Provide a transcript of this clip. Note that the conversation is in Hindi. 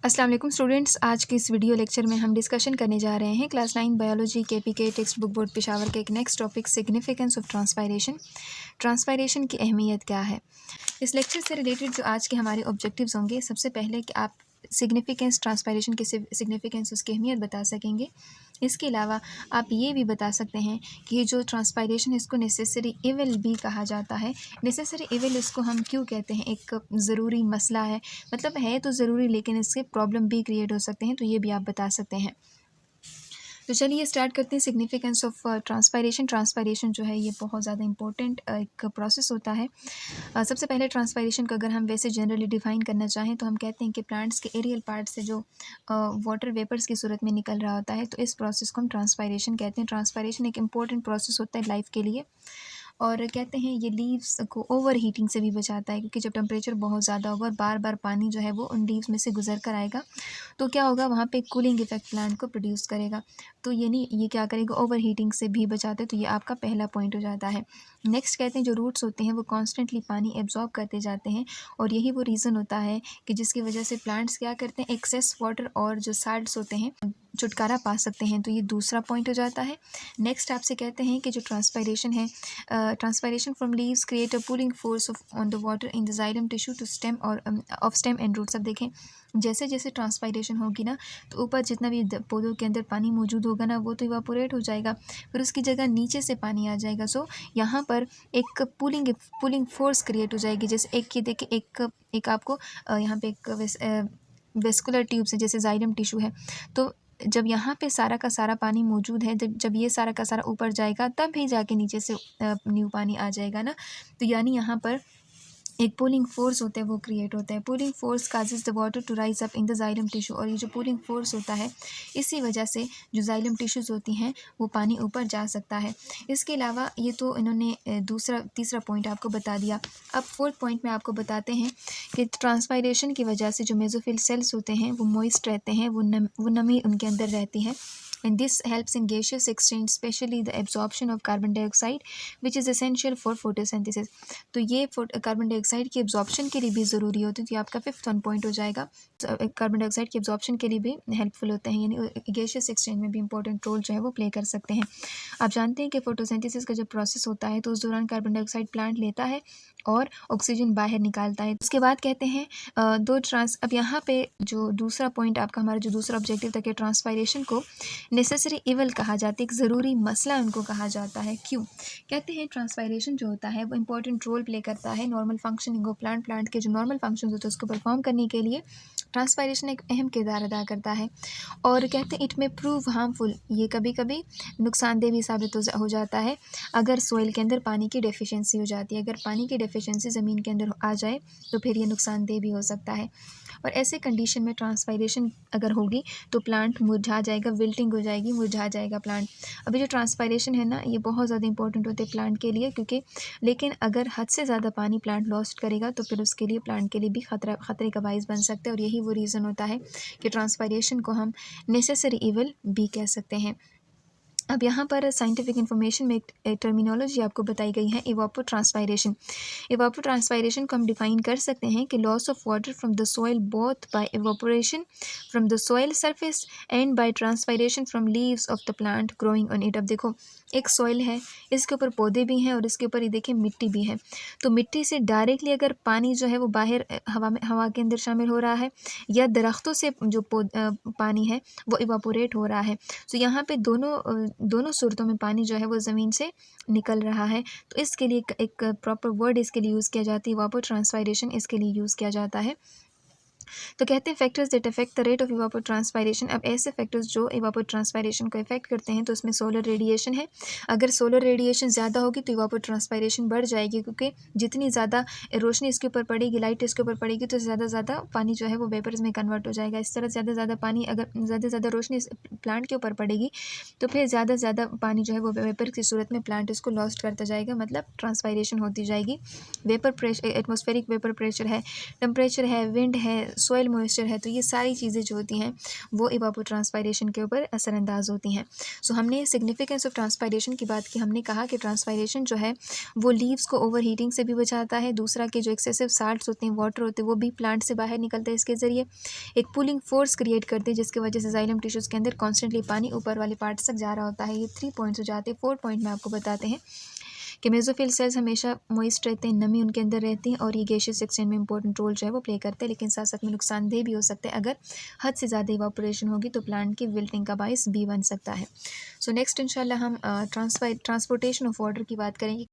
अस्सलाम वालेकुम स्टूडेंट्स, आज के इस वीडियो लेक्चर में हम डिस्कशन करने जा रहे हैं class 9 biology KPK text book board Peshawar का एक next topic significance of transpiration की अहमियत क्या है। इस लेक्चर से रिलेटेड जो आज के हमारे ऑब्जेक्टिव्स होंगे, सबसे पहले कि आप सिग्निफिकेंस ट्रांसपायरेशन की सिग्निफिकेंस उसकी अहमियत बता सकेंगे। इसके अलावा आप ये भी बता सकते हैं कि ये जो ट्रांसपायरेशन है इसको नेसेसरी इविल भी कहा जाता है। नेसेसरी इविल इसको हम क्यों कहते हैं, एक ज़रूरी मसला है, मतलब है तो ज़रूरी लेकिन इससे प्रॉब्लम भी क्रिएट हो सकते हैं, तो ये भी आप बता सकते हैं। तो चलिए स्टार्ट करते हैं। सिग्निफिकेंस ऑफ ट्रांसपायरेशन जो है ये बहुत ज़्यादा इंपॉर्टेंट एक प्रोसेस होता है। सबसे पहले ट्रांसपायरेशन को अगर हम वैसे जनरली डिफाइन करना चाहें तो हम कहते हैं कि प्लांट्स के एरियल पार्ट से जो वाटर वेपर्स की सूरत में निकल रहा होता है, तो इस प्रोसेस को हम ट्रांसपायरेशन कहते हैं। ट्रांसपायरेशन एक इम्पॉर्टेंट प्रोसेस होता है लाइफ के लिए, और कहते हैं ये लीव्स को ओवर हीटिंग से भी बचाता है, क्योंकि जब टेम्परेचर बहुत ज़्यादा होगा और बार बार पानी जो है वो उन लीव्स में से गुजर कर आएगा तो क्या होगा, वहाँ पे कूलिंग इफेक्ट प्लांट को प्रोड्यूस करेगा। तो ये क्या करेगा, ओवर हीटिंग से भी बचाते हैं। तो ये आपका पहला पॉइंट हो जाता है। नेक्स्ट कहते हैं जो रूट्स होते हैं वो कॉन्स्टेंटली पानी एब्जॉर्ब करते जाते हैं, और यही वो रीज़न होता है कि जिसकी वजह से प्लांट्स क्या करते हैं, एक्सेस वाटर और जो साल्ट्स होते हैं छुटकारा पा सकते हैं। तो ये दूसरा पॉइंट हो जाता है। नेक्स्ट आपसे कहते हैं कि जो ट्रांसपायरेशन है, transpiration from leaves create a pulling force on the water in the xylem tissue to stem और ऑफ स्टेम एंड रूट्स। अब देखें, जैसे जैसे ट्रांसपायरेशन होगी ना, तो ऊपर जितना भी पौधों के अंदर पानी मौजूद होगा ना, वो तो इवापोरेट हो जाएगा, फिर उसकी जगह नीचे से पानी आ जाएगा। सो यहाँ पर एक पुलिंग फोर्स क्रिएट हो जाएगी। जैसे एक ये देखिए, एक आपको यहाँ पे एक वेस्कुलर ट्यूब्स है, जैसे जाइलम टिश्यू है। तो जब यहाँ पे सारा का सारा पानी मौजूद है, जब ये सारा का सारा ऊपर जाएगा तब ही जाके नीचे से न्यू पानी आ जाएगा ना। तो यानी यहाँ पर एक पुलिंग फोर्स होता है वो क्रिएट होता है। Pulling force causes the water to rise up in the xylem tissue, और ये जो पुलिंग फोर्स होता है इसी वजह से जो जाइलम टिश्यूज़ होती हैं वो पानी ऊपर जा सकता है। इसके अलावा ये तो इन्होंने तीसरा पॉइंट आपको बता दिया। अब फोर्थ पॉइंट में आपको बताते हैं कि ट्रांसपायरेशन की वजह से जो मेसोफिल सेल्स होते हैं वो मॉइस्ट रहते हैं, वो नमी उनके अंदर रहती है। And this helps in gaseous exchange, especially the absorption of carbon dioxide, which is essential for photosynthesis. तो ये कार्बन डाइऑक्साइड की एब्जॉर्प्शन के लिए भी ज़रूरी होती है। तो ये आपका फिफ्थ वन पॉइंट हो जाएगा। कार्बन डाइऑक्साइड की एब्जॉर्प्शन के लिए भी हेल्पफुल होते हैं, यानी गैसियस एक्सचेंज में भी इंपॉर्टेंट रोल जो है वो प्ले कर सकते हैं। आप जानते हैं कि फोटोसिंथेसिस का जब प्रोसेस होता है तो उस दौरान कार्बन डाइऑक्साइड प्लांट लेता है और ऑक्सीजन बाहर निकालता है। उसके बाद कहते हैं अब यहाँ पे जो दूसरा पॉइंट आपका, हमारा जो दूसरा ऑब्जेक्टिव था कि ट्रांसपायरेशन को नेसेसरी इवल कहा जाता है, एक ज़रूरी मसला उनको कहा जाता है। क्यों कहते हैं, ट्रांसपायरेशन जो होता है वो इंपॉर्टेंट रोल प्ले करता है नॉर्मल फंक्शनिंग ऑफ प्लांट के जो नॉर्मल फंक्शंस होते हैं उसको परफॉर्म करने के लिए ट्रांसपायरेशन एक अहम किरदार अदा करता है। और कहते हैं इट में प्रूव हार्मफुल, ये कभी कभी नुकसानदेह भी साबित हो जाता है अगर सोइल के अंदर पानी की डेफिशिएंसी हो जाती है। अगर पानी की डेफिशिएंसी ज़मीन के अंदर आ जाए तो फिर ये नुकसानदेह भी हो सकता है। और ऐसे कंडीशन में ट्रांसपायरेशन अगर होगी तो प्लांट मुरझा जाएगा, विल्टिंग हो जाएगी, मुरझा जाएगा प्लांट। अभी जो ट्रांसपायरेशन है ना, ये बहुत ज़्यादा इंपॉर्टेंट होते हैं प्लांट के लिए, क्योंकि लेकिन अगर हद से ज़्यादा पानी प्लांट लॉस्ट करेगा तो फिर उसके लिए, प्लांट के लिए भी खतरे का बाइस बन सकता है। और यही वो रीज़न होता है कि ट्रांसपायरेशन को हम नेसेसरी इविल भी कह सकते हैं। अब यहाँ पर साइंटिफिक इन्फॉर्मेशन में एक टर्मिनोलॉजी आपको बताई गई है, इवापोट्रांसपायरेशन। इवापोट्रांसपायरेशन को हम डिफाइन कर सकते हैं कि loss of water from the soil both by evaporation from the soil surface and by transpiration from leaves of the plant growing on it. अब देखो, एक सॉइल है, इसके ऊपर पौधे भी हैं और इसके ऊपर ये देखें मिट्टी भी है। तो मिट्टी से डायरेक्टली अगर पानी जो है वो बाहर हवा के अंदर शामिल हो रहा है, या दरख्तों से जो पानी है वो इवापोरेट हो रहा है, तो यहाँ पे दोनों सूरतों में पानी जो है वो ज़मीन से निकल रहा है। तो इसके लिए एक प्रॉपर वर्ड इसके लिए यूज़ किया जाता है, इवापोट्रांसपायरेशन इसके लिए यूज़ किया जाता है। तो कहते हैं factors that affect the rate of evapotranspiration. अब ऐसे फैक्टर्स जो इवापोट्रांसपायरेशन को इफेक्ट करते हैं, तो उसमें सोलर रेडिएशन है। अगर सोलर रेडिएशन ज़्यादा होगी तो इवापोट्रांसपायरेशन बढ़ जाएगी, क्योंकि जितनी ज़्यादा रोशनी इसके ऊपर पड़ेगी, लाइट इसके ऊपर पड़ेगी, तो ज़्यादा पानी जो है वो वेपर्स में कन्वर्ट हो जाएगा। इस तरह ज़्यादा पानी, अगर ज़्यादा रोशनी इस प्लांट के ऊपर पड़ेगी तो फिर ज़्यादा पानी जो है वो वेपर की सूरत में प्लांट इसको लॉस्ट करता जाएगा, मतलब ट्रांसपायरेशन होती जाएगी। Vapour pressure, atmospheric vapour pressure है, टेम्परेचर है, विंड है, सॉइल मॉइस्चर है, तो ये सारी चीज़ें जो होती हैं वो इवापोट्रांसपायरेशन के ऊपर असरअंदाज होती हैं। सो हमने सिग्निफिकेंस ऑफ ट्रांसपायरेशन की बात की। हमने कहा कि ट्रांसपायरेशन जो है वो लीव्स को ओवर हीटिंग से भी बचाता है। दूसरा कि जो एक्सेसिव साल्ट्स होते हैं, वाटर होते हैं, वो भी प्लांट से बाहर निकलते हैं इसके ज़रिए। एक पुलिंग फोर्स क्रिएट करते हैं जिसकी वजह से जाइलम टिश्यूज़ के अंदर कॉन्स्टेंटली पानी ऊपर वाले पार्ट्स तक जा रहा होता है। ये 3 पॉइंट्स हो जाते हैं। 4 पॉइंट में आपको बताते हैं कि मेसोफिल सेल्स हमेशा मॉइस्ट रहते हैं, नमी उनके अंदर रहती है और ये गैसियस एक्सचेंज में इंपॉर्टेंट रोल जो है वो प्ले करते हैं, लेकिन साथ साथ में नुकसानदेह भी हो सकते हैं। अगर हद से ज़्यादा इवापोरेशन होगी तो प्लांट की विल्टिंग का बायस भी बन सकता है। सो नेक्स्ट इंशाल्लाह हम ट्रांसपोर्टेशन ऑफ वाटर की बात करेंगे।